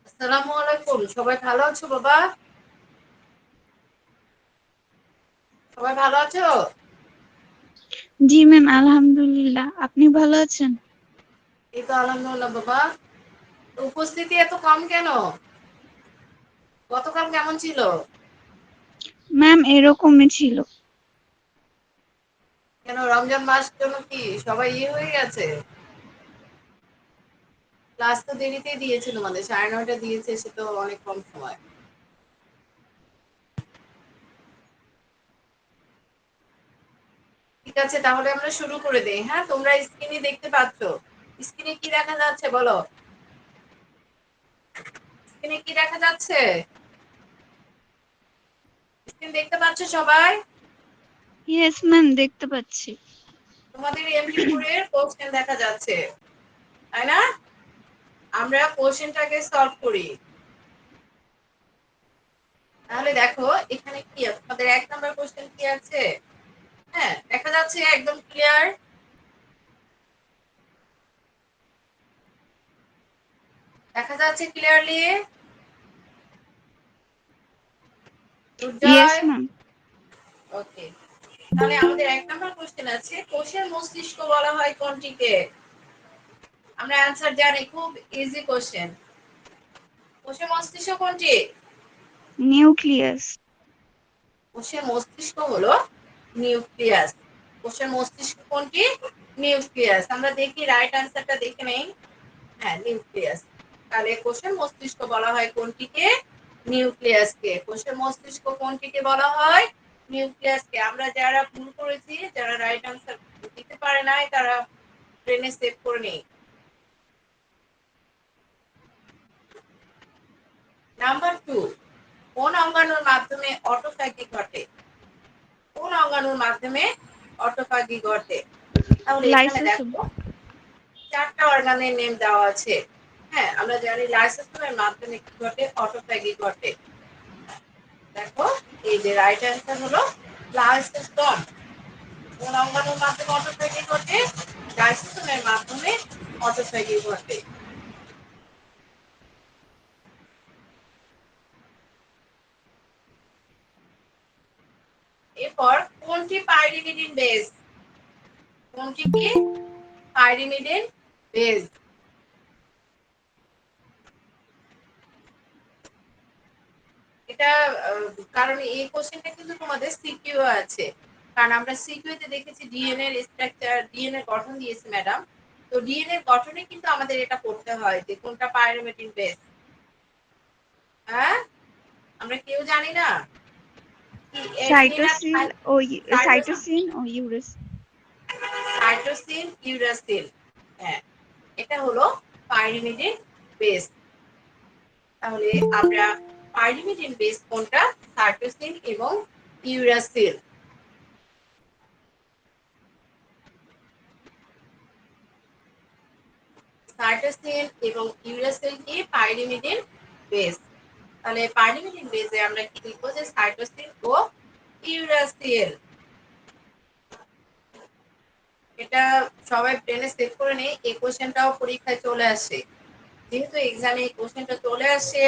আসসালামু আলাইকুম। সবাই ভালো আছো বাবা? সবাই ভালো আছো? জি ম্যাম, আলহামদুলিল্লাহ। আপনি ভালো আছেন? এই তো আলহামদুলিল্লাহ বাবা। উপস্থিতি এত কম কেন? গতকাল কেমন ছিল? ম্যাম, এরকমই ছিল। কেন রমজান মাস জন্য কি সবাই হয়ে গেছে? ক্লাস তো দেরিতেই দিয়েছে তোমাদের, 9:30 দিয়েছে, সে তো অনেক কম সময়। ঠিক আছে, তাহলে আমরা শুরু করে দেই। হ্যাঁ, তোমরা স্ক্রিনে দেখতে পাচ্ছ? স্ক্রিনে কি দেখা যাচ্ছে বলো? স্ক্রিনে কি দেখা যাচ্ছে? স্ক্রিন দেখতে পাচ্ছ সবাই? ইয়েস ম্যাম, দেখতে পাচ্ছি। তোমাদের এমসিকিউ এর কোশ্চেন দেখা যাচ্ছে, তাই না? আমরা কোশ্চেনটাকে সলভ করি। তাহলে দেখো এখানে কি আছে, আমাদের 1 নাম্বার কোশ্চেন কি আছে? হ্যাঁ, দেখা যাচ্ছে একদম ক্লিয়ার? দেখা যাচ্ছে ক্লিয়ারলি? ইয়েস দুর্জয়? ম্যাম। ওকে। তাহলে আমাদের 1 নাম্বার কোশ্চেন আছে, কোষের মস্তিষ্ক বলা হয় কোনটিকে? আমরা অ্যানসার জানি, খুব ইজি কোশ্চেন। কোষের মস্তিষ্ক কোনটি? নিউক্লিয়াস। কোষের মস্তিষ্ক হলো নিউক্লিয়াস। কোষের মস্তিষ্ক কোনটি? নিউক্লিয়াস। আমরা দেখি রাইট অ্যান্সারটা দেখে নেই। হ্যাঁ, নিউক্লিয়াস। তাহলে কোষের মস্তিষ্ক বলা হয় কোনটিকে? নিউক্লিয়াসকে। কোষের মস্তিষ্ক কোনটিকে বলা হয়? নিউক্লিয়াসকে। আমরা যারা ভুল করেছি, যারা রাইট অ্যান্সার দিতে পারে নাই, তারা ব্রেনে সেভ করে নেই। নাম্বার 2, কোন অঙ্গাণুর মাধ্যমে অটোফ্যাগি ঘটে? কোন অঙ্গাণুর মাধ্যমে অটোফ্যাগি ঘটে? তাহলে এখানে লাইসোসোম। দেখো 4টা অর্গানের নেম দেওয়া আছে। হ্যাঁ, আমরা জানি লাইসোসোমের মাধ্যমে কি ঘটে? অটোফ্যাগি ঘটে। দেখো, এই যে রাইট অ্যান্সার হলো লাইসোসোম। কোন অঙ্গাণুর মাধ্যমে অটোফ্যাগি ঘটে? লাইসোসোমের মাধ্যমে অটোফ্যাগি ঘটে। এরপর কোনটি পাইরিমিডিন বেস? কোনটি কি? Pyrimidine base. এটা কারণ এই কোশ্চেনটা কিন্তু তোমাদের সিকিউ আছে। কারণ আমরা সিকিউ তে দেখেছি ডিএনএ এর স্ট্রাকচার, ডিএনএ গঠন দিয়েছে ম্যাডাম। তো ডিএনএ গঠনে কিন্তু আমাদের এটা পড়তে হয় যে কোনটা পাইরিমিডিন বেস। হ্যাঁ, আমরা কেউ জানি না কি? এডমিন আর সাইটোসিল ও সাইটোসিন ও ইউরেস। Cytosine, uracil. হ্যাঁ, এটা হলো পাইরিমিডিন বেস। তাহলে আমরা পাইরিমিডিন বেস কোনটা? সাইটোসিন এবং ইউরাসিল। সাইটোসিন এবং ইউরাসিল কি? Pyrimidine base. তাহলে পাইরিমিডিন বেসে আমরা কি লিখবো? যে সাইটোসিন ও ইউরাসিল। এটা সবাই ব্রেনে সেভ করে নেই, এই কোশ্চেনটাও পরীক্ষায় চলে আসে যেহেতু এক্সামে এই কোশ্চেনটা চলে আসে,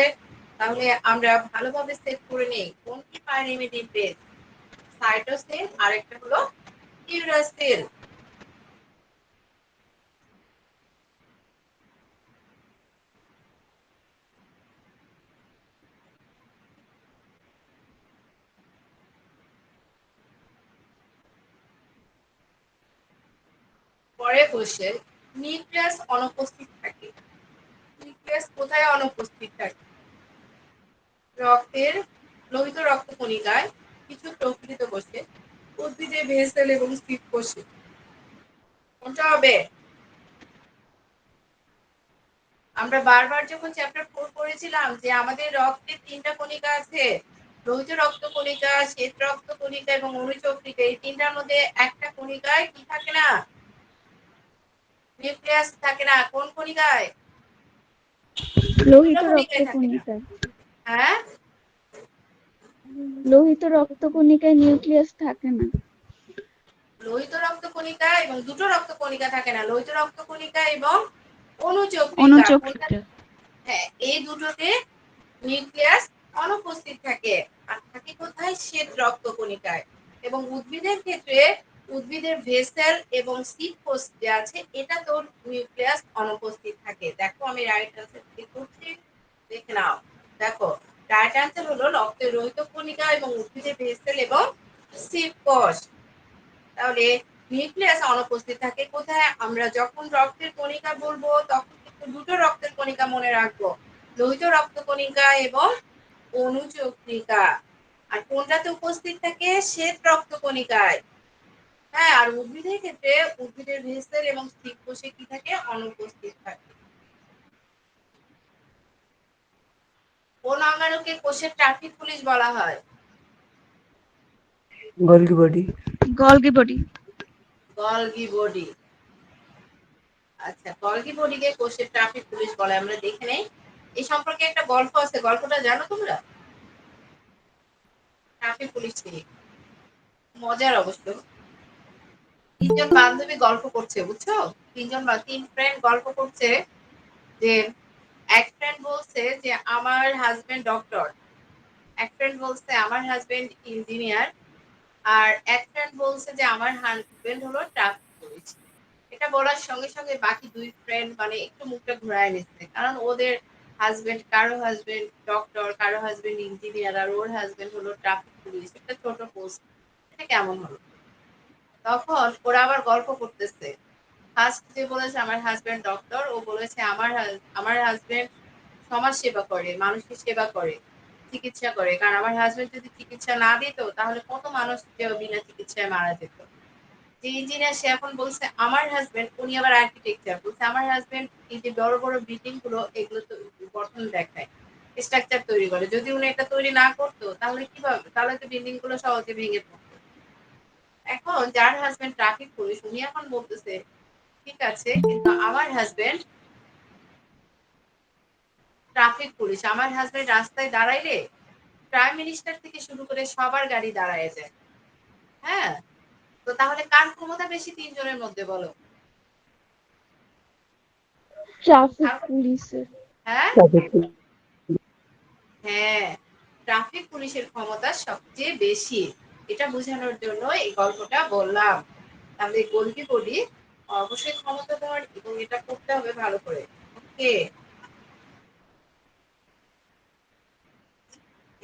তাহলে আমরা ভালোভাবে সেট করে নেই কোনটি পাইরিমিডিন বেস, সাইটোসিন আর একটা হলো ইউরাসিল। পরে কোশ্চেন, নিউক্লিয়াস অনুপস্থিত থাকে। নিউক্লিয়াস কোথায় অনুপস্থিত থাকে? রক্তের লোহিত রক্ত কণিকায়, কিছু প্রকৃত কোষে, উদ্ভিদে ভেসেল এবং স্থিত কোষে। কোনটা হবে? আমরা বারবার যখন চ্যাপ্টার 4 পড়েছিলাম যে আমাদের রক্তে 3টা কণিকা আছে, লোহিত রক্ত কণিকা, শ্বেত রক্ত কণিকা এবং অনুচক্রিকা। এই তিনটার মধ্যে একটা কণিকায় কি থাকে না? নিউক্লিয়াস থাকে না। কোন কণিকায়? লোহিত দুটো রক্ত কণিকায় থাকে না। কণিকায়। হ্যাঁ, লোহিত রক্ত কণিকায় নিউক্লিয়াস থাকে না। লোহিত রক্ত কণিকা এবং দুটো রক্ত কণিকা থাকে না, লোহিত রক্ত কণিকা এবং অনুচক্রিকা। কোনটা? অনুচক্রিকা। হ্যাঁ, এই দুটোতে নিউক্লিয়াস অনুপস্থিত থাকে। আর থাকে কোথায়? শ্বেত রক্ত কণিকায়। এবং উদ্ভিদের ক্ষেত্রে উদ্ভিদের ভেসেল এবং সিড কোষ যে আছে এটা তো নিউক্লিয়াস অনুপস্থিত থাকে। দেখো আমি রাইট আনসার কি করছি, দেখে নাও। দেখো, রাইট আনসার হলো রক্তের লোহিত কণিকা এবং উদ্ভিদের ভেসেল এবং সিড কোষ। তাহলে নিউক্লিয়াস অনুপস্থিত থাকে কোথায়? আমরা যখন রক্তের কণিকা বলবো তখন কিন্তু দুটো রক্তের কণিকা মনে রাখবো, লোহিত রক্ত কণিকা এবং অনুচক্রিকা। আর কোনটাতে উপস্থিত থাকে? শ্বেত রক্ত কণিকায়। হ্যাঁ, আর উদ্ভিদের ক্ষেত্রে উদ্ভিদের ভেসেল এবং স্থির কোষে কি থাকে? অনুপস্থিত থাকে। কোন অঙ্গাণুকে কোষের ট্রাফিক পুলিশ বলা হয়? Golgi body. Golgi body. Golgi body. আচ্ছা, গলগি বডিকে কোষের ট্রাফিক পুলিশ বলে। আমরা দেখে নেই এই সম্পর্কে একটা গল্প আছে, গল্পটা জানো তোমরা? ট্রাফিক পুলিশ নিয়ে মজার অবশ্য। তিনজন বান্ধবী গল্প করছে, বুঝছো? তিন ফ্রেন্ড গল্প করছে যে এক ফ্রেন্ড বলছে যে আমার হাজবেন্ড ডক্টর, এক ফ্রেন্ড বলছে আমার হাজবেন্ড ইঞ্জিনিয়ার, আর এক ফ্রেন্ড বলছে যে আমার হাজবেন্ড হলো ট্রাফিক পুলিশ। এটা বলার সঙ্গে সঙ্গে বাকি দুই ফ্রেন্ড মানে একটু মুখটা ঘুরায় নিচ্ছে, কারণ ওদের হাজবেন্ড, কারো হাজবেন্ড ডক্টর, কারো হাজবেন্ড ইঞ্জিনিয়ার, আর ওর হাজবেন্ড হলো ট্রাফিক পুলিশ, একটা ছোট পোস্ট। এটা কেমন হলো? তখন ওরা আবার গল্প করতেছে। ফার্স্ট যে বলেছে আমার হাজবেন্ড ডক্টর, ও বলেছে আমার হাজবেন্ড সমাজ সেবা করে, মানুষের সেবা করে, চিকিৎসা করে। কারণ আমার হাজবেন্ড যদি চিকিৎসা না দিত তাহলে কত মানুষ বিনা চিকিৎসায় মারা যেত। যে ইঞ্জিনিয়ার সে এখন বলছে আমার হাজবেন্ড, উনি আবার আর্কিটেকচার, বলছে আমার হাজবেন্ড এই যে বড় বড় বিল্ডিং গুলো এগুলো তো গঠন দেখায়, স্ট্রাকচার তৈরি করে। যদি উনি এটা তৈরি না করতো তাহলে কিভাবে? তাহলে তো বিল্ডিং গুলো সহজে ভেঙে পড়তো। এখন যার হাজবেন্ড ট্রাফিক পুলিশ উনি এখন বলতেছে ঠিক আছে, কিন্তু আমার হাজবেন্ড ট্রাফিক পুলিশ, আমার হাজবেন্ড রাস্তায় দাঁড়াইলে প্রাইম মিনিস্টার থেকে শুরু করে সবার গাড়ি দাঁড়ায় যায়। হ্যাঁ, তো তাহলে কার ক্ষমতা বেশি তিনজনের মধ্যে বলো? ট্রাফিক পুলিশের। হ্যাঁ, ট্রাফিক। হ্যাঁ, ট্রাফিক পুলিশের ক্ষমতা সবচেয়ে বেশি। এটা বোঝানোর জন্য এই গল্পটা বললাম। তাহলে গল্পি বলি অবশ্যই ক্ষমতাধর এবং এটা করতে হবে ভালো করে। ওকে,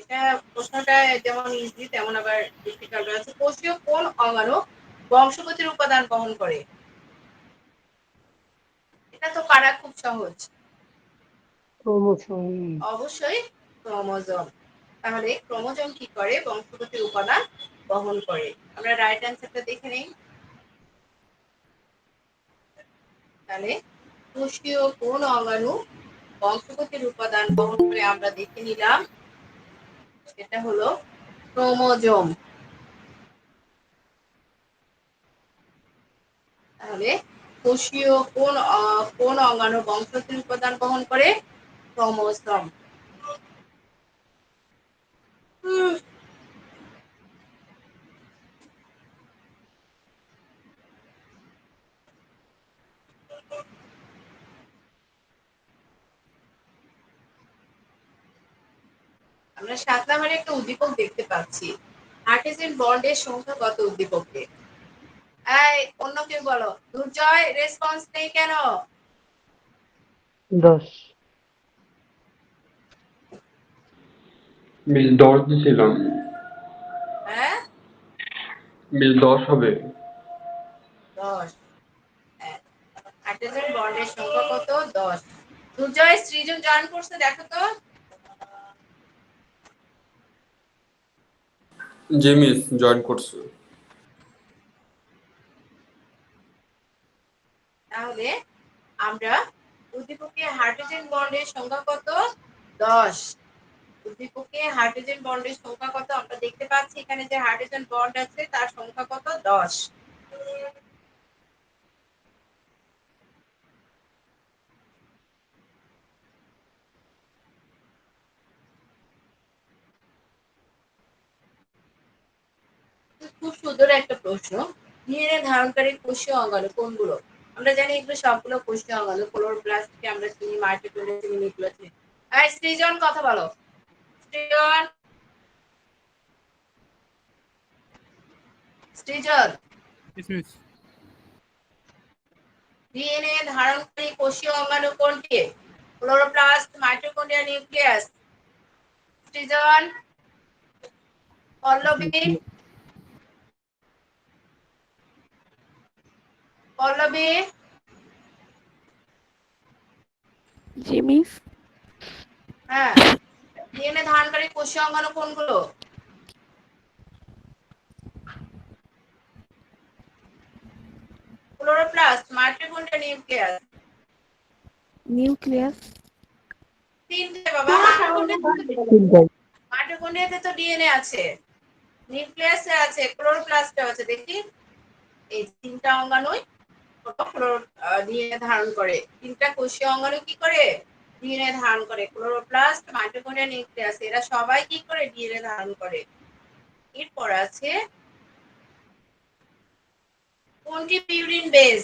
এটা প্রশ্নটা যেমন ইজি তেমন আবার ডিফিকাল্ট আছে। কোষীয় কোন অঙ্গাণু বংশগতির উপাদান বহন করে? এটা তো পারা খুব সহজ। ক্রোমোসোম। অবশ্যই ক্রোমোজোম। তাহলে ক্রোমোজোম কি করে? বংশগতির উপাদান বহন করে। আমরা রাইট অ্যান্সারটা দেখে নেই। তাহলে কোষীয় কোন অঙ্গাণু বংশগতির উপাদান বহন করে আমরা দেখে নিলাম, সেটা হলো ক্রোমোজোম। তাহলে কোষীয় কোন অঙ্গাণু বংশগতির উপাদান বহন করে? ক্রোমোজোম। আমরা 7 নম্বরে একটা উদ্দীপক দেখতে পাচ্ছি। হাইড্রোজেন বন্ডের সংখ্যা কত উদ্দীপকে? এই অন্য কেউ বলো। দুর্জয় রেসপন্স নেই কেন? 10 মিস 10 দিছিলাম। হ্যাঁ মিস 10 হবে। 10। হাইড্রোজেন বন্ডের সংখ্যা কত? 10। দুর্জয় সৃজন জয়েন করছে দেখো তো। জি মিস জয়েন করছে। তাহলে আমরা উদ্দীপকে হাইড্রোজেন বন্ডের সংখ্যা কত? 10। উদ্দীপকে হাইড্রোজেন বন্ডের সংখ্যা কত আমরা দেখতে পাচ্ছি, এখানে যে হাইড্রোজেন বন্ড আছে তার সংখ্যা কত? 10। খুব সুন্দর একটা প্রশ্ন। ডিএনএ ধারণকারী কোষীয় অঙ্গাণু কোনগুলো? আমরা জানি এগুলো সবগুলো কোষীয় অঙ্গাণু। ক্লোরোপ্লাস্টকে আমরা চিনি, মাইটোকন্ড্রিয়া চিনি, নিউক্লিয়াস চিনি। এই সৃজন কথা বলো। সৃজন, সৃজন। ডিএনএ ধারণকারী কোষীয় অঙ্গাণু কোনটি? Chloroplast, mitochondria, nucleus. Srijan, Pallavi, Pallavi. জি মিস। হ্যাঁ, ডিএনএ ধারণকারী কোষীয় অঙ্গাণু কোনগুলো? Chloroplast, mitochondria, nucleus. নিউক্লিয়াস। তিনটে বাবা। মাইটোকন্ড্রিয়াতে তো ডিএনএ আছে, নিউক্লিয়াসে আছে, ক্লোরোপ্লাস্টে আছে। দেখি এই তিনটা অঙ্গাণুই ডিএনএ ধারণ করে। তিনটা কোষীয় অঙ্গাণু কি করে? ডিএনএ ধারণ করে। ক্লোরোপ্লাস্ট, মাইটোকন্ড্রিয়া, নিউক্লিয়াস এরা সবাই কি করে? ডিএনএ ধারণ করে। এরপর আছে কোনটি পিউরিন বেস?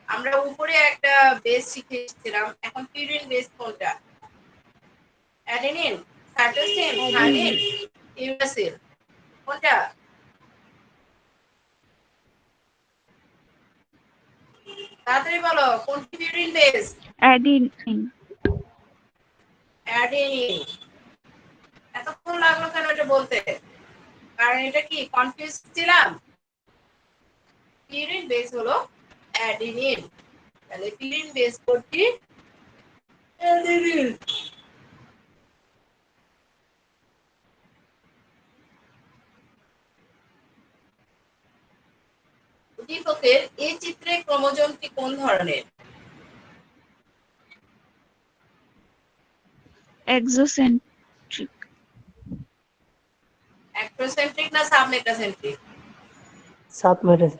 আমরা উপরে একটা বেস শিখে এসেছিলাম, এখন পিউরিন বেস কোনটা? Adenine, cytosine, thymine, uracil. কোনটা? তাড়াতাড়ি বলো, কোনটি পিউরিন বেস? অ্যাডিনিন। অ্যাডেনিন। এতক্ষণ লাগলো কেন এটা বলতে? কারণ এটা কি কনফিউজ ছিলাম? পিউরিন বেস হলো অ্যাডেনিন। তাহলে পিউরিন বেস কোনটি? অ্যাডেনিন। উদ্দীপকের এই চিত্রে ক্রোমোজোমটি কোন ধরনের? এক্সোসেন্ট্রিক। অ্যাক্টোসেন্ট্রিক না সাবমেটাসেন্ট্রিক? সাবমেটাস।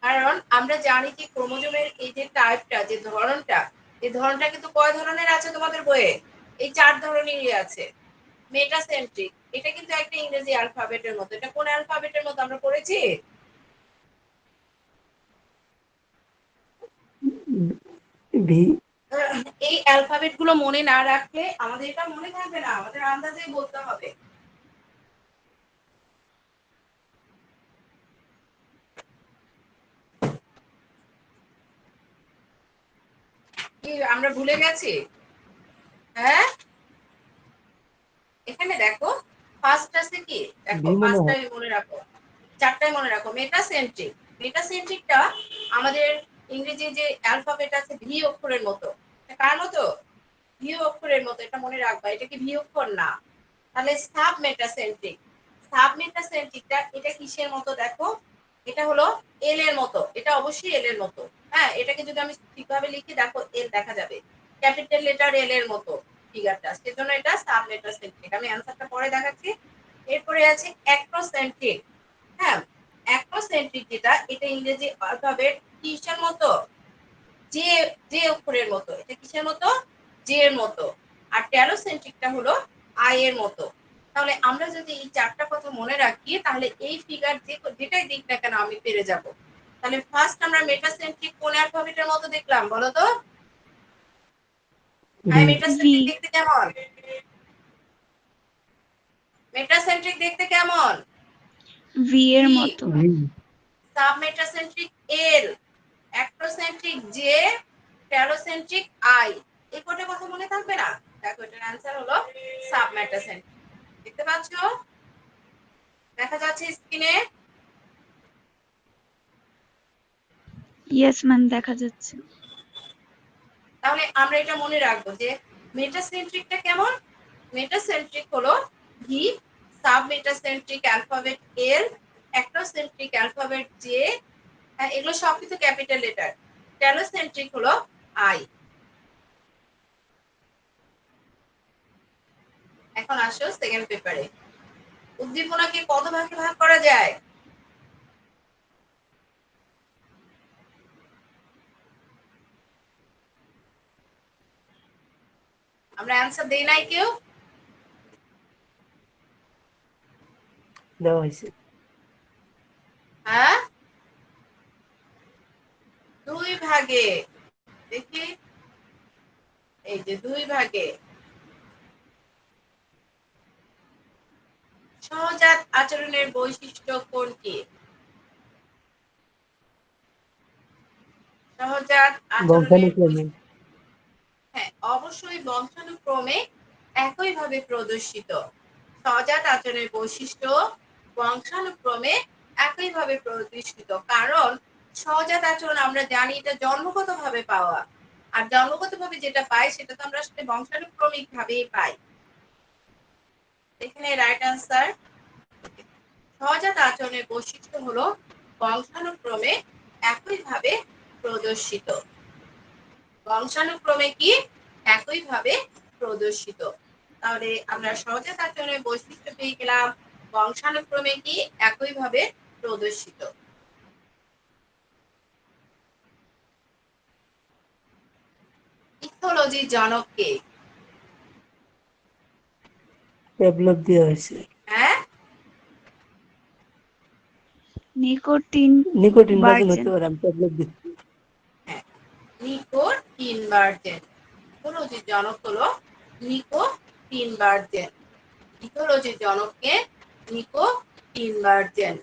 কারণ আমরা জানি যে ক্রোমোজোমের এই যে টাইপটা, যে ধরনটা, এই ধরনটা কিন্তু কয় ধরনের আছে তোমাদের বইয়ে? এই 4 ধরনেরই আছে। মেটাসেন্ট্রিক, এটা কিন্তু একটা ইংরেজি অ্যালফাবেটের মতো। এটা কোন অ্যালফাবেটের মতো আমরা পড়েছি? ভি। এই অ্যালফাবেট গুলো মনে না রাখলে আমাদের এটা মনে থাকবে না, আমাদের আন্দাজেই বলতে হবে। কি আমরা ভুলে গেছি? হ্যাঁ, এখানে দেখো ফার্স্ট আছে কি, দেখো ভি মনে হয়। পাঁচটাই মনে রাখো, চারটাই মনে রাখো। মেটাসেন্ট্রিক, মেটাসেন্ট্রিকটা আমাদের ইংরেজি যে অ্যালফাবেট আছে ভি অক্ষরের মতো। কার মতো? ভি অক্ষরের মতো, এটা মনে রাখবা। এটা কি ভি অক্ষর না। তাহলে সাব মেটাসেন্ট্রিক, সাব মেটাসেন্ট্রিকটা এটা কিসের মতো দেখো? এটা হলো এল এর মতো। এটা অবশ্যই এল এর মতো। হ্যাঁ, এটাকে যদি আমি ঠিকভাবে লিখি দেখো এল দেখা যাবে, ক্যাপিটাল লেটার এল এর মতো ফিগারটা, সেজন্য এটা সাব মেটাসেন্ট্রিক। আমি অ্যান্সারটা পরে দেখাচ্ছি। এরপরে আছে অ্যাক্রোসেন্ট্রিক। হ্যাঁ, অ্যাক্রোসেন্ট্রিক যেটা, এটা ইংরেজি অ্যালফাবেট কিসের মতো? জে, জে অক্ষরের মতো। এটা কিসের মতো? জে এর মতো। আর টেলোসেন্ট্রিকটা হলো আই এর মতো। তাহলে আমরা যদি এই চারটা কথা মনে রাখি তাহলে এই ফিগার যেটাই দিক না কেন আমি পেরে যাব। তাহলে ফার্স্ট আমরা মেটাসেন্ট্রিক কোন অ্যালফাবেটের মতো দেখলাম বলো তো? I V. মেটাসেন্ট্রিক দেখতে কেমন? মেটাসেন্ট্রিক দেখতে কেমন? ভি এর V, মতো। V submetacentric L, অ্যাক্টোসেন্ট্রিক J, telocentric I। এই কটা কথা মনে থাকবে না? দেখো এটার অ্যান্সার হলো সাবমেটাসেন্ট্রিক। দেখতে পাচ্ছ? দেখা যাচ্ছে স্ক্রিনে? ইয়েস ম্যাম, দেখা যাচ্ছে। তাহলে আমরা এটা মনে রাখবো যে মেটাসেন্ট্রিকটা কেমন? মেটাসেন্ট্রিক হলো ভি, সাবমেটাসেন্ট্রিক অ্যালফাবেট এল, অ্যাক্টোসেন্ট্রিক অ্যালফাবেট জে, এগুলো সব কিন্তু ক্যাপিটাল লেটার। টেলোসেন্ট্রিক হলো আই। এখন আসো সেকেন্ড পেপারে। উদ্দীপনাকে কত ভাগে ভাগ করা যায়? আমরা অ্যান্সার দেই নাই কেউ? দেওয়া হয়েছে। হ্যাঁ, 2 ভাগে। দেখি, এই যে 2 ভাগে। সহজাত আচরণের বৈশিষ্ট্য কোনটি? সহজাত আচরণের বংশানুক্রমে হ্যাঁ, অবশ্যই বংশানুক্রমে একইভাবে প্রদর্শিত। সহজাত আচরণের বৈশিষ্ট্য বংশানুক্রমে একইভাবে প্রদর্শিত, কারণ সহজাত আচরণ আমরা জানি এটা জন্মগতভাবে পাওয়া, আর জন্মগতভাবে যেটা পাই সেটা তো আমরা আসলে বংশানুক্রমিক ভাবেই পাই। এখানে রাইট আনসার, সহজাত আচরণের বৈশিষ্ট্য হলো বংশানুক্রমে একইভাবে প্রদর্শিত। বংশানুক্রমে কি একইভাবে প্রদর্শিত। তাহলে আমরা সহজাত আচরণের বৈশিষ্ট্য পেয়ে গেলাম, বংশানুক্রমে কি একইভাবে প্রদর্শিত। ইথোলজির জনক কে? ডেভেলপ দেওয়া হয়েছে। হ্যাঁ, নিকোটিন নিকোটিন ভার্জন বার্জেন। হতে পারে, আমি ডেভেলপ দিচ্ছি। হ্যাঁ, নিকোটিনবার্জেন। ইথোলজির জনক হলো নিকোটিনবার্জেন। ইথোলজির জনককে নিকোটিনবার্জেন।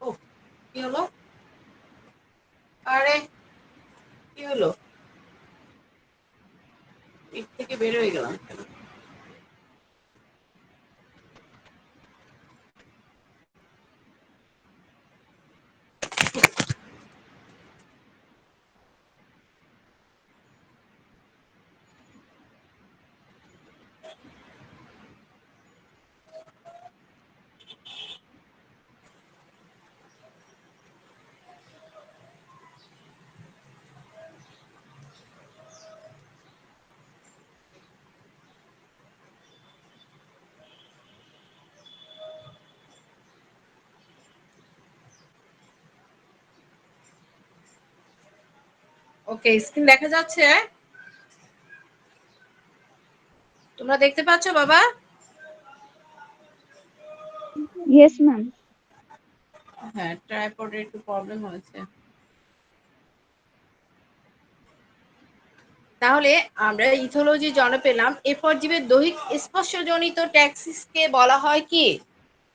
ও, কি হলো? আরে, কি হলো? এর থেকে বের হয়ে গেলাম কেন? ওকে, স্ক্রিন দেখা যাচ্ছে? তোমরা দেখতে পাচ্ছ বাবা? Yes ma'am. হ্যাঁ, ট্রাইপডের একটু প্রবলেম হয়েছে। তাহলে আমরা ইথোলজি জানা পেলাম। এরপর জীবের দৈহিক স্পর্শজনিত ট্যাক্সিসকে বলা হয় কি?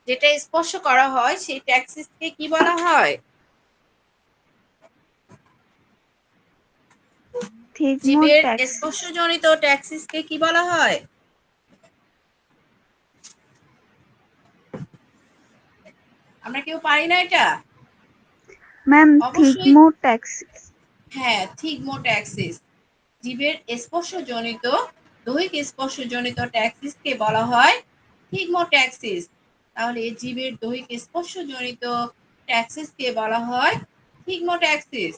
যেটা স্পর্শ করা হয় সেই ট্যাক্সিসকে কি বলা হয়? জীবের থিগমোট্যাক্সিস। স্পর্শজনিত ট্যাক্সিসকে কি বলা হয়? আমরা কেউ পারি না এটা? ম্যাম, অবশ্যই থিগমোট্যাক্সিস। হ্যাঁ, থিগমোট্যাক্সিস। জীবের স্পর্শজনিত দৈহিক স্পর্শজনিত ট্যাক্সিসকে বলা হয় থিগমোট্যাক্সিস। তাহলে জীবের দৈহিক স্পর্শজনিত ট্যাক্সিসকে বলা হয় থিগমোট্যাক্সিস।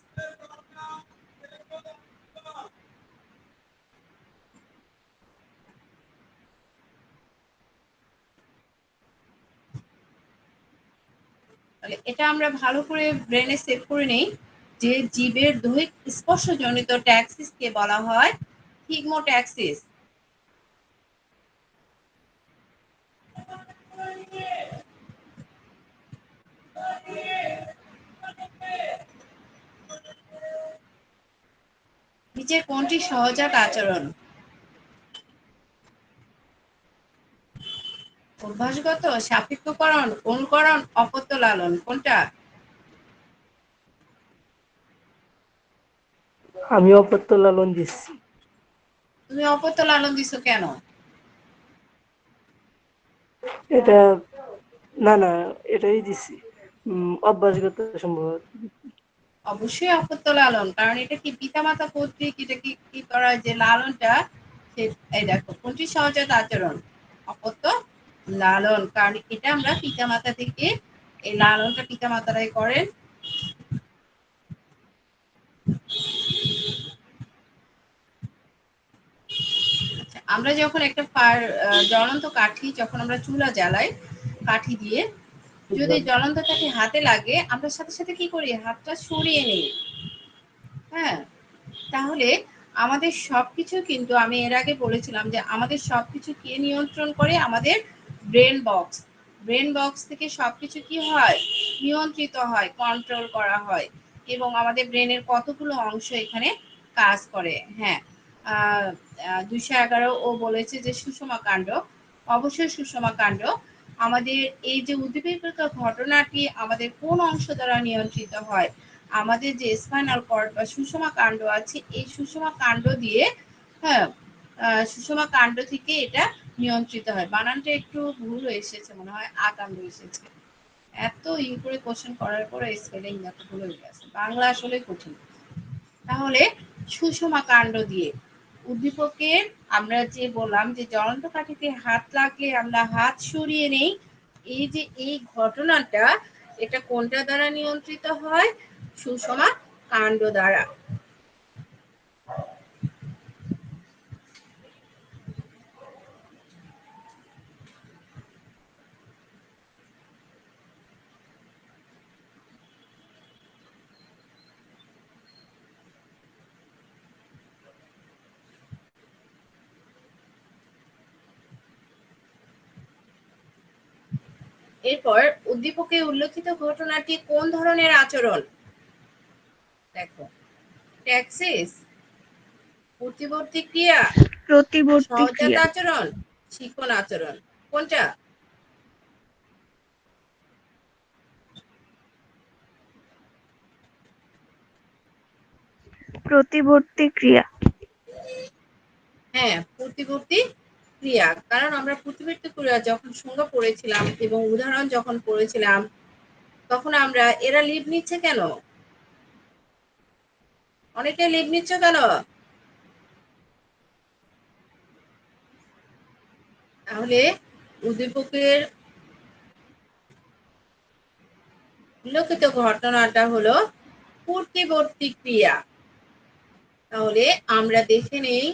তাহলে এটা আমরা ভালো করে ব্রেনে সেভ করে নেই যে জীবের দৈহিক স্পর্শজনিত ট্যাক্সিসকে বলা হয় থিগমোট্যাক্সিস। নিচের কোনটি সহজাত আচরণ? অভ্যাসগত, সাপেক্ষকরণ, অনুকরণ, অপত্য লালন, কোনটা? আমি অপত্য লালন দিচ্ছি। তুমি অপত্য লালন দিছো কেন? এটা না না, এটাই দিছি। অভ্যাসগত সম্ভবত। অবশ্যই অপত্য লালন, কারণ এটা কি পিতামাতা কর্তৃক এটা কি কি করা হয় যে লালনটা এই দেখো কোনটি সহজাত আচরণ? অপত্য লালন, কারণ এটা আমরা পিতামাতা থেকে এই লালনটা পিতামাতারাই করেন। আচ্ছা, আমরা যখন একটা জ্বলন্ত কাঠি যখন আমরা চুলা জ্বালাই কাঠি দিয়ে, যদি জ্বলন্ত কাঠি হাতে লাগে আমরা সাথে সাথে কি করি, হাতটা সরিয়ে নিই। হ্যাঁ, তাহলে আমাদের সবকিছু কিন্তু আমি এর আগে বলেছিলাম যে আমাদের সবকিছু কে নিয়ন্ত্রণ করে? আমাদের ব্রেন বক্স। ব্রেন বক্স থেকে সবকিছু কি হয়, নিয়ন্ত্রিত হয়, কন্ট্রোল করা হয়। এবং আমাদের ব্রেনের কতগুলো অংশ এখানে কাজ করে। হ্যাঁ, 211 ও বলেছে যে সুষমা কাণ্ড, অবশ্যই সুষমা কাণ্ড। আমাদের এই যে উদ্দীপক ঘটনাটি আমাদের কোন অংশ দ্বারা নিয়ন্ত্রিত হয়? আমাদের যে স্পাইনাল কর্ড বা সুষমা কাণ্ড আছে, এই সুষমা কাণ্ড দিয়ে, হ্যাঁ, সুষমা কাণ্ড থেকে এটা নিয়ন্ত্রিত হয়। বানানটা একটু ভুল এসেছে মনে হয়, আকাণ্ড এসেছে। এত করে কোশ্চেন করার পরে স্পেলিং এত ভুল হয়ে গেছে, বাংলা আসলে কঠিন। তাহলে সুষমা কাণ্ড দিয়ে উদ্দীপকের, আমরা যে বললাম যে জ্বলন্ত কাঠিতে হাত লাগলে আমরা হাত সরিয়ে নেই, এই যে এই ঘটনাটা এটা কোনটা দ্বারা নিয়ন্ত্রিত হয়? সুষমা কাণ্ড দ্বারা। এরপর উদ্দীপকে উল্লেখিত ঘটনাটি কোন ধরনের আচরণ? দেখো, ট্যাক্সিস, প্রতিবর্তী ক্রিয়া, প্রতিবর্তী সহজাত ক্রিয়া। আচরণ, শিখন আচরণ, কোনটা? প্রতিবর্তী ক্রিয়া। হ্যাঁ, প্রতিবর্তী ক্রিয়া, কারণ আমরা প্রতিবর্তী ক্রিয়া যখন সংজ্ঞা পড়েছিলাম এবং উদাহরণ যখন পড়েছিলাম তখন আমরা, এরা লিভ নিচ্ছে কেন? অনেকে লিভ নিচ্ছ কেন? তাহলে উদ্দীপকের উল্লেখিত ঘটনাটা হলো পূর্তিবর্তী ক্রিয়া। তাহলে আমরা দেখে নেই,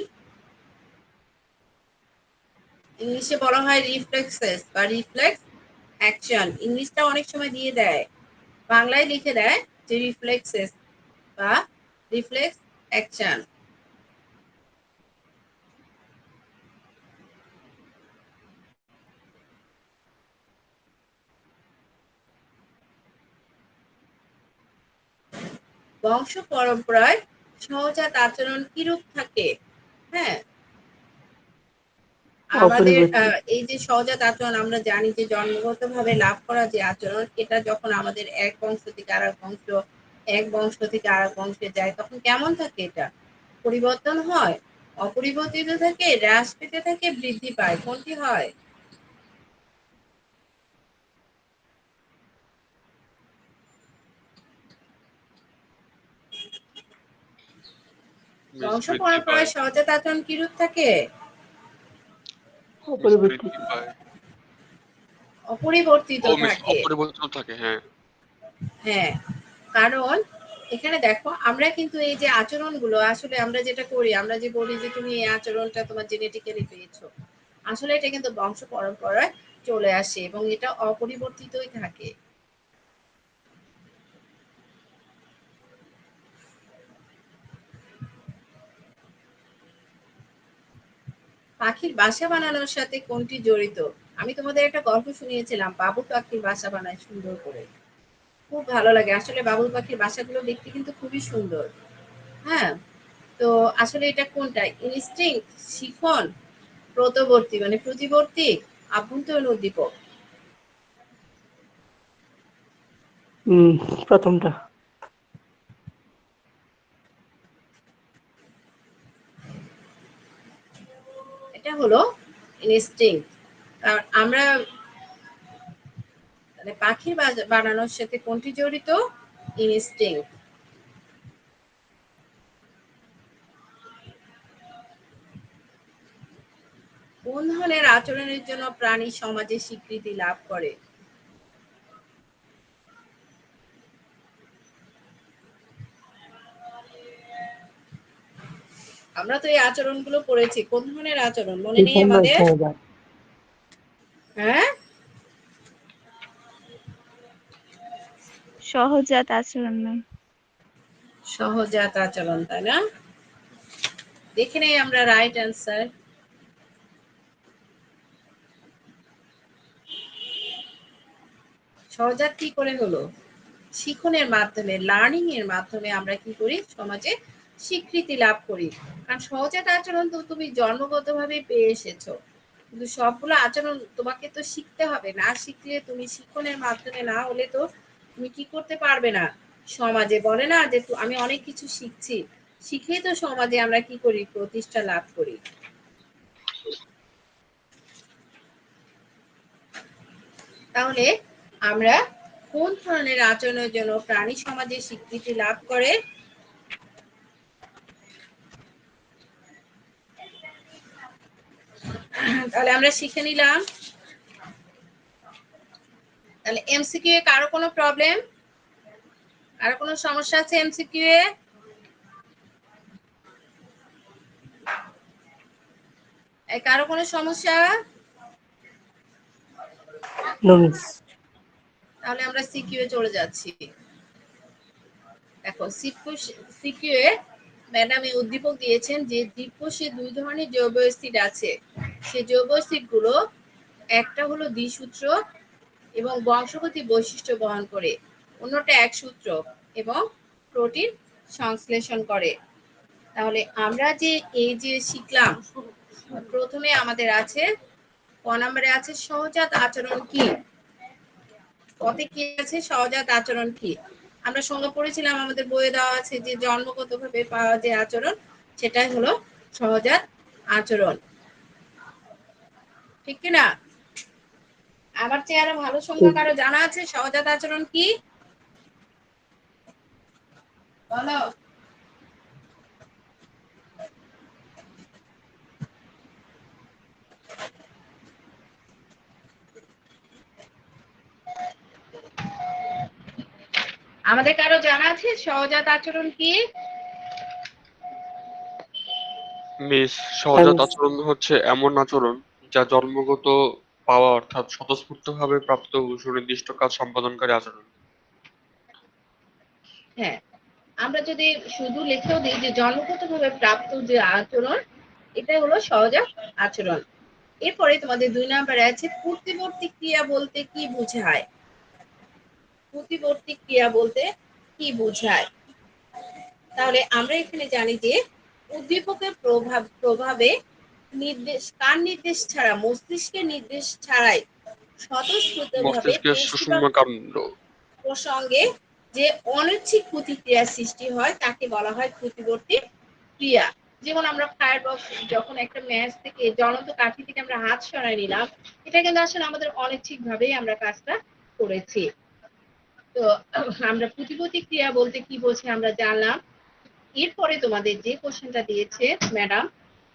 ইংলিশে বলা হয় রিফ্লেক্সেস বা রিফ্লেক্স অ্যাকশন। ইংলিশটা অনেক সময় দিয়ে দেয়, বাংলায় লিখে দেয় যে রিফ্লেক্সেস বা রিফ্লেক্স অ্যাকশন। বংশ পরম্পরায় সহজাত আচরণ কিরূপ থাকে? হ্যাঁ, আমাদের অপরিবর্তিত। এই যে সহজাত আচরণ আমরা জানি যে জন্মগতভাবে লাভ করা যে আচরণ, এটা যখন আমাদের এক বংশ থেকে আরেক বংশ, এক বংশ থেকে আরেক বংশে যায় তখন কেমন থাকে? এটা পরিবর্তন হয়, অপরিবর্তিত থাকে, হ্রাস পেতে থাকে, বৃদ্ধি পায়, কোনটি হয়? মিস বংশ বৃদ্ধি পরম্পরায় পায়। সহজাত আচরণ কিরূপ থাকে? মিস অপরিবর্তিত। বৃদ্ধি পায়। অপরিবর্তিত ও মিস থাকে। অপরিবর্তিত থাকে, হ্যাঁ। হ্যাঁ, কারণ এখানে দেখো আমরা কিন্তু এই যে আচরণগুলো আসলে আমরা যেটা করি, আমরা যে বলি যে তুমি এই আচরণটা তোমার জেনেটিক্যালি পেয়েছো, আসলে এটা কিন্তু বংশ পরম্পরায় চলে আসে এবং এটা অপরিবর্তিতই থাকে। পাখির বাসা বানানোর সাথে কোনটি জড়িত? আমি তোমাদের একটা গল্প শুনিয়েছিলাম, বাবুই পাখির বাসা বানায় সুন্দর করে, খুব ভালো লাগে। আসলে বাবুই পাখির বাসাগুলো দেখতে কিন্তু খুবই সুন্দর। হ্যাঁ, তো আসলে এটা কোনটা? ইনস্টিংক্ট, শিখন, প্রতবর্তী মানে প্রতিবর্তী, আভ্যন্তরীণ উদ্দীপক? উম, প্রথমটা। এটা হলো ইনস্টিংক্ট। কারণ আমরা মানে পাখির বানানোর সাথে কোনটি জড়িত? ইনস্টিংক্ট। কোন ধরনের আচরণের জন্য প্রাণী সমাজে স্বীকৃতি লাভ করে? আমরা তো এই আচরণগুলো পড়েছি, কোন ধরনের আচরণ মনে নেই শিখন বা আমাদের? সহজাত। হ্যাঁ, সহজাত আচরণ নয়। সহজাত আচরণ, তাই না? দেখে নেই আমরা রাইট অ্যান্সার। সহজাত কি করে হলো? শিখনের মাধ্যমে, লার্নিং এর মাধ্যমে আমরা কি করি? সমাজে স্বীকৃতি লাভ করি। কারণ সহজাত আচরণ তো তুমি জন্মগতভাবে পেয়ে এসেছো, কিন্তু সবগুলো আচরণ তোমাকে তো শিখতে হবে। না শিখলে, তুমি শিখনের মাধ্যমে না হলে তো তুমি কি করতে পারবে না। সমাজে বলে না যে আমি অনেক কিছু শিখছি, শিখেই তো সমাজে আমরা কি করি? প্রতিষ্ঠা লাভ করি। তাহলে আমরা কোন ধরনের আচরণের জন্য প্রাণী সমাজে স্বীকৃতি লাভ করে? তাহলে আমরা শিখে নিলাম। তাহলে এমসিকিউ এ কারো কোনো প্রবলেম, কারো কোনো সমস্যা আছে এমসিকিউ এ? কারো কোনো সমস্যা? No miss. তাহলে আমরা সিকিউ এ চলে যাচ্ছি। দেখো সিকিউ এ ম্যাডাম এই উদ্দীপক দিয়েছেন যে দ্বীপকোষে দুই ধরনের জৈব অ্যাসিড আছে। সেই জৈব অ্যাসিড গুলো একটা হলো দ্বিসূত্র এবং বংশগতি বৈশিষ্ট্য বহন করে, অন্যটা একসূত্র এবং প্রোটিন সংশ্লেষণ করে। তাহলে আমরা যে এই যে শিখলাম, প্রথমে আমাদের আছে ক নম্বরে আছে সহজাত আচরণ কি? কতে কি আছে? সহজাত আচরণ কি? আমরা সংজ্ঞা পড়েছিলাম, আমাদের বইয়ে দেওয়া আছে যে জন্মগতভাবে পাওয়া যে আচরণ, সেটাই হলো সহজাত আচরণ। ঠিক কিনা? আমার চেয়ে আরো ভালো সংজ্ঞা কারো জানা আছে সহজাত আচরণ কি? বলো। আমাদের কারো জানা আছে সহজাত আচরণ কি? মিস, সহজাত আচরণ হচ্ছে এমন আচরণ যা জন্মগত পাওয়া অর্থাৎ স্বতঃস্ফূর্তভাবে প্রাপ্ত সুনির্দিষ্ট কাজ সম্পাদনকারী আচরণ। হ্যাঁ, আমরা যদি শুধু লিখেও দিই যে জন্মগতভাবে প্রাপ্ত যে আচরণ, এটা হলো সহজাত আচরণ। এরপরে তোমাদের 2 নম্বরে আছে পূর্তিবর্তী ক্রিয়া বলতে কি বোঝায়? পূর্তিবর্তী ক্রিয়া বলতে কি বোঝায়? তাহলে আমরা এখানে জানি যে উদ্দীপকের প্রভাবে নির্দেশ, কার নির্দেশ ছাড়া, মস্তিষ্কের নির্দেশ ছাড়াই স্বতঃস্ফূর্তভাবে মস্তিষ্কের পেশি বা সুষুম্ন কাণ্ড। প্রসঙ্গে যে অনৈচ্ছিক প্রতিক্রিয়া সৃষ্টি হয় তাকে বলা হয় প্রতিবর্তী ক্রিয়া। যেমন আমরা ফায়ার বক্স, যখন একটা ম্যাচ থেকে, জ্বলন্ত কাঠি থেকে আমরা হাত সরাই নিলাম, এটা কিন্তু আসলে আমাদের অনৈচ্ছিক ভাবেই আমরা কাজটা করেছি। তো আমরা প্রতিবর্তী ক্রিয়া বলতে কি বোঝে আমরা জানলাম। এরপরে তোমাদের যে কোশ্চেনটা দিয়েছে ম্যাডাম,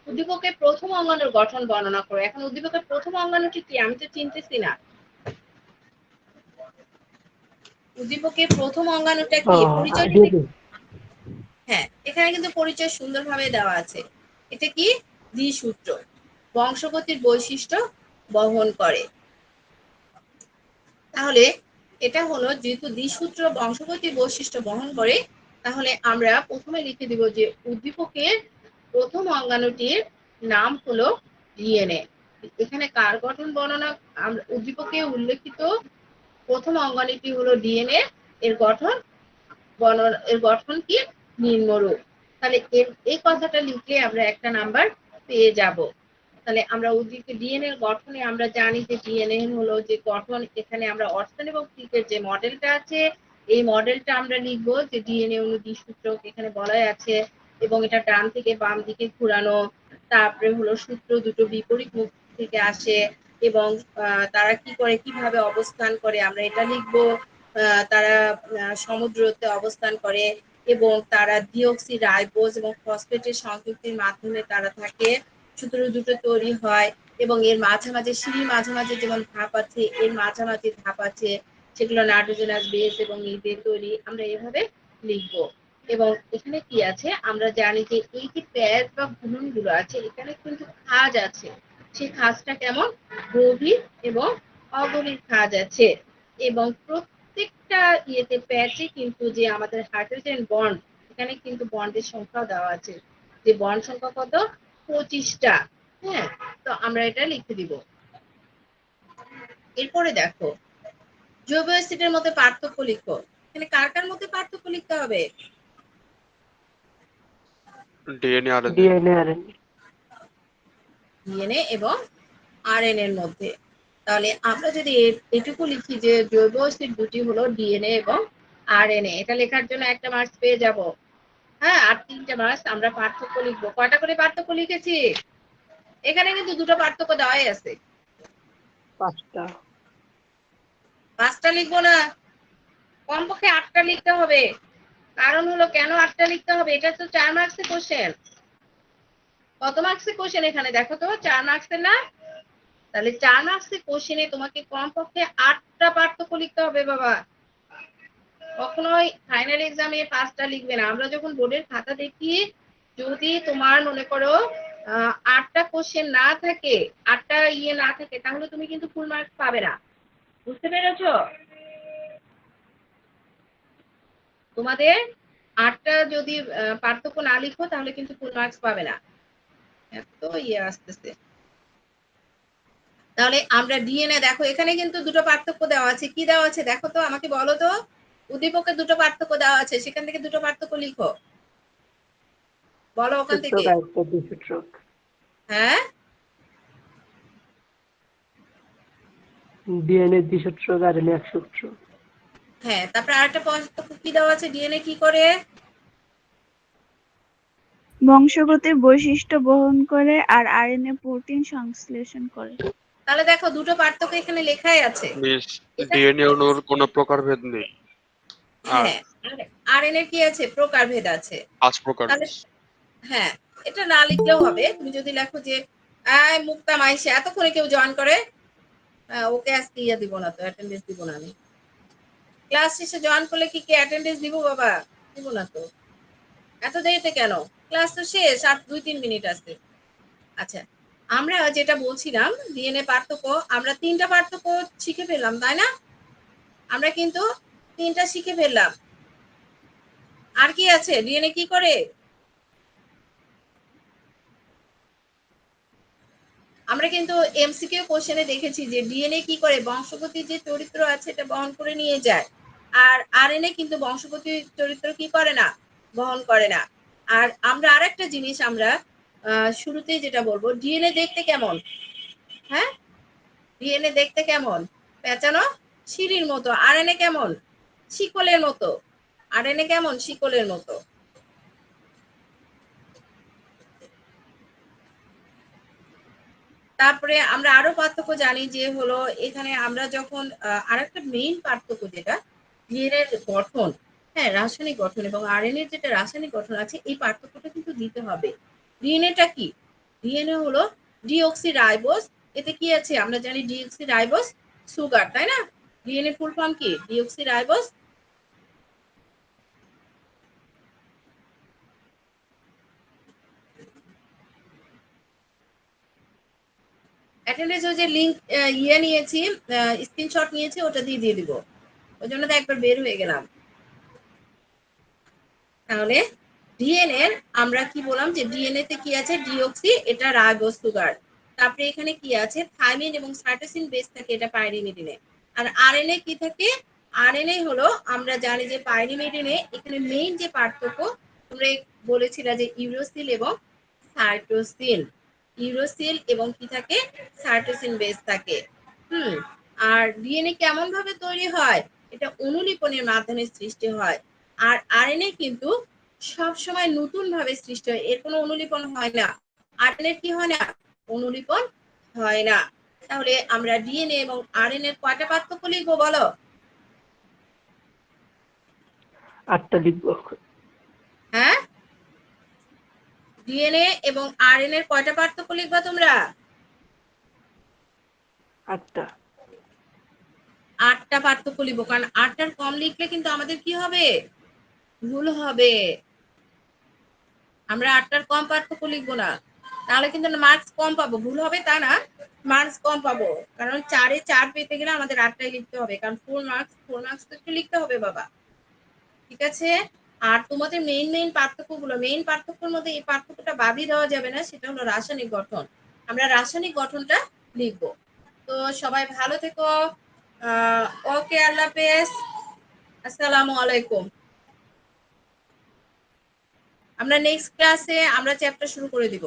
উদ্দীপকের প্রথম অঙ্গাণুর গঠন বর্ণনা করো। এখন উদ্দীপকের প্রথম অঙ্গাণুটি কি? আমি তো চিনতেছি না। উদ্দীপকের প্রথম অঙ্গাণুটা কি? পরিচয়টা আইডিয়া দিন। হ্যাঁ, এখানে কিন্তু পরিচয় সুন্দরভাবে দেওয়া আছে। এটা কি? দ্বিসূত্র, বংশগতির বৈশিষ্ট্য বহন করে। তাহলে এটা হলো, যেহেতু দ্বিসূত্র বংশগতির বৈশিষ্ট্য বহন করে, তাহলে আমরা প্রথমে লিখে দিব যে উদ্দীপকের প্রথম অঙ্গাণুটির নাম হলো ডিএনএ। এখানে কার গঠন বর্ণনা উদ্দীপকে উল্লেখিত প্রথম অঙ্গাণুটি হলো ডিএনএ, এর গঠন এর গঠন কি নিম্নরূপ। তাহলে এই কথাটা লিখলে আমরা একটা নাম্বার পেয়ে যাব। তাহলে আমরা উদ্দীপকে ডিএনএ এর গঠনে আমরা জানি যে ডিএনএ হলো যে গঠন, এখানে আমরা অর্থায়ন এবং ক্লিকের যে মডেলটা আছে এই মডেলটা আমরা লিখবো যে ডিএনএ অণু দ্বিসূত্রক এখানে বলাই আছে এবং এটা ডান থেকে বাম দিকে ঘোরানো। তারপরে হলো সূত্র দুটো বিপরীত মুখ থেকে আসে এবং তারা কি করে কিভাবে অবস্থান করে আমরা এটা লিখবো। তারা সমুদ্রতে অবস্থান করে এবং তারা ডিঅক্সি রাইবোজ এবং ফসফেটের সংযুক্তির মাধ্যমে তারা থাকে, সূত্র দুটো তৈরি হয় এবং এর মাঝামাঝি সিঁড়ির মাঝামাঝি যেমন ধাপ আছে এর মাঝামাঝি ধাপ আছে, সেগুলো নাইট্রোজেনাস বেস এবং ই দিয়ে তৈরি, আমরা এভাবে লিখবো। এবং এখানে কি আছে আমরা জানি যে এই যে প্যাচ বা ঘূর্ণন গুলো আছে এখানে কিন্তু খাঁজ আছে, সেই খাঁজটা কেমন গভীর এবং অগভীর খাঁজ আছে এবং প্রত্যেকটা ইয়েতে প্যাচে কিন্তু যে আমাদের হাইড্রোজেন বন্ড এখানে কিন্তু বন্ডের সংখ্যা দেওয়া আছে, যে বন্ড সংখ্যা কত 25টা। হ্যাঁ, তো আমরা এটা লিখে দিব। এরপরে দেখো জৈব অ্যাসিডের মধ্যে পার্থক্য লিখো। এখানে কার কার মধ্যে পার্থক্য লিখতে হবে? ডিএনএ আর ডিএনএ আর ডিএনএ এবং আরএনএ এর মধ্যে। তাহলে আমরা যদি এটুকু লিখি যে জৈব অ্যাসিড দুটি হলো ডিএনএ এবং আরএনএ, এটা লেখার জন্য একটা মার্কস পেয়ে যাব। হ্যাঁ, আর 3টে মার্কস আমরা পার্থক্য লিখবো। কয়টা করে পার্থক্য লিখেছি? এখানে কিন্তু দুটো পার্থক্য দেওয়াই আছে। 5টা। 5টা লিখবো না, কমপক্ষে 8টা লিখতে হবে। কারণ হলো কেন 8টা লিখতে হবে, এটা তো 4 মার্কসের কোশ্চেন। কত মার্কসের কোশ্চেন এখানে দেখো তো, 4 মার্কসের না? তাহলে 4 মার্কসের কোশ্চেনে তোমাকে কমপক্ষে 8টা পার্থক্য লিখতে হবে বাবা। কখনোই ফাইনাল এক্সামে 5টা লিখবে না। আমরা যখন বোর্ডের খাতা দেখি, যদি তোমার মনে করো 8টা কোশ্চেন না থাকে, 8টা ইয়ে না থাকে, তাহলে তুমি কিন্তু ফুল মার্কস পাবে না। বুঝতে পেরেছো? তোমাদের 8টা যদি পার্থক্য না লিখো তাহলে কিন্তু ফুল মার্কস পাবে না। এত ইয়ে আসতেছে। তাহলে আমরা ডিএনএ দেখো এখানে কিন্তু দুটো পার্থক্য দেওয়া আছে। কি দেওয়া আছে দেখো তো, আমাকে বলো তো। উদ্দীপকের দুটো পার্থক্য দেওয়া আছে, সেখান থেকে দুটো পার্থক্য লিখো, বলো ওখান থেকে। সূত্রক আর দ্বিসূত্রক। হ্যাঁ, ডিএনএ দ্বিসূত্রক আর এনএ একসূত্রক। হ্যাঁ, তারপরে আরেকটা পার্থক্য কি দেওয়া আছে, ডিএনএ কি করে? বংশগতির বৈশিষ্ট্য বহন করে আর আরএনএ প্রোটিন সংশ্লেষণ করে। তাহলে দেখো দুটো পার্থক্য এখানে লেখাই আছে। মিস, এটা ডিএনএ অণুর কোনো প্রকারভেদ নেই। আর হ্যাঁ, আরএনএ কি আছে, প্রকারভেদ আছে। 5 প্রকার তাহলে মিস। হ্যাঁ, এটা না লিখলেও হবে। তুমি যদি লেখো যে মুক্তা মাইশা এতক্ষণে কেউ জয়েন করে, ওকে আজকে ইয়ে দিব না, তো অ্যাটেন্ডেন্স দিব না আমি। ক্লাস শেষে জয়েন করলে কি অ্যাটেন্ডেন্স দিব বাবা? দিব না তো। এত দেরিতে কেন? ক্লাস তো শেষ, আর 2-3 মিনিট আছে। আচ্ছা, আমরা যেটা বলছিলাম ডিএনএ পার্থক্য, আমরা 3টা পার্থক্য শিখে ফেললাম, তাই না? আমরা কিন্তু 3টা শিখে ফেললাম। আর কি আছে, ডিএনএ কি করে? আমরা কিন্তু এমসিকিউ কোশ্চেনে দেখেছি যে ডিএনএ কি করে বংশগতির যে চরিত্র আছে এটা বহন করে নিয়ে যায়, আর আরএনএ কিন্তু বংশগতির চরিত্র কি করে না, বহন করে না। আর আমরা আরেকটা জিনিস আমরা শুরুতেই যেটা বলবো, ডিএনএ দেখতে কেমন? হ্যাঁ, ডিএনএ দেখতে কেমন? পেঁচানো সিঁড়ির মতো। আরএনএ কেমন? শিকলের মতো। আরএনএ কেমন? শিকলের মতো। তারপরে আমরা আরো পার্থক্য জানি যে হলো এখানে আমরা যখন আরেকটা মেইন পার্থক্য যেটা ডিএনএ এর গঠন, হ্যাঁ, রাসায়নিক গঠন এবং আরএনএ যেটা রাসায়নিক গঠন আছে, এই পার্থক্যটা কিন্তু দিতে হবে। ডিএনএটা কি? ডিএনএ হলো ডিঅক্সি রাইবোজ। এতে কি আছে আমরা জানি, ডিঅক্সি রাইবোজ সুগার, তাই না? ডিএনএ ফুল ফর্ম কি? Deoxy ribose. অ্যাটেন্ডেন্স ওই যে লিংক ইয়ে নিয়েছি, স্ক্রিনশট নিয়েছি, ওটা দিয়ে দিব। ওই জন্য তো একবার বের হয়ে গেলাম। তাহলে ডিএনএ আমরা কি বললাম যে ডিএনএ তে কি আছে, ডিঅক্সি, এটা রাইবোজ সুগার। তারপরে এখানে কি আছে, থাইমিন এবং সাইটোসিন বেস থাকে এটা পাইরিমিডিনে। আর আরএনএ কি থাকে, আরএনএ হলো আমরা জানি যে পাইরিমিডিনে এখানে মেইন যে পার্থক্য তোমরা বলেছিলা যে ইউরোসিল এবং সাইটোসিন, ইউরোসিল এবং কি থাকে, সাইটোসিন বেস থাকে। আর ডিএনএ কেমন ভাবে তৈরি হয়, এটা অনুলিপনের মাধ্যমে সৃষ্টি হয়। আর আরএনএ কিন্তু সব সময় নতুন ভাবে সৃষ্টি হয়, এর কোনো অনুলিপন হয় না। আরএনএ কি হয় না, অনুলিপন হয় না। তাহলে আমরা ডিএনএ এবং আরএনএ এর কয়টা পার্থক্য লিখবো বলো? 8টা লিখবো। হ্যাঁ, ডিএনএ এবং আরএনএ এর কয়টা পার্থক্য লিখবা তোমরা? 8টা। 8টা পার্থক্য লিখবো, কারণ 8টার কম লিখলে কিন্তু আমাদের কি হবে, ভুল হবে। আমরা 8টার কম পার্থক্য লিখবো না, তাহলে কিন্তু মার্কস কম পাবো। ভুল হবে তা না, মার্কস কম পাবো। কারণ 4-এ 4 পেতে গেলে আমাদের 8টাই লিখতে হবে, কারণ 4 মার্কস তো একটু লিখতে হবে বাবা। ঠিক আছে? আর তোমাদের মেইন পার্থক্যগুলো, মেইন পার্থক্যের মধ্যে এই পার্থক্যটা বাদই দেওয়া যাবে না, সেটা হলো রাসায়নিক গঠন। আমরা রাসায়নিক গঠনটা লিখবো। তো সবাই ভালো থেকো। ওকে, আল্লাহ হাফেজ, আসসালামু আলাইকুম। আমরা নেক্সট ক্লাসে আমরা চ্যাপ্টার শুরু করে দিব।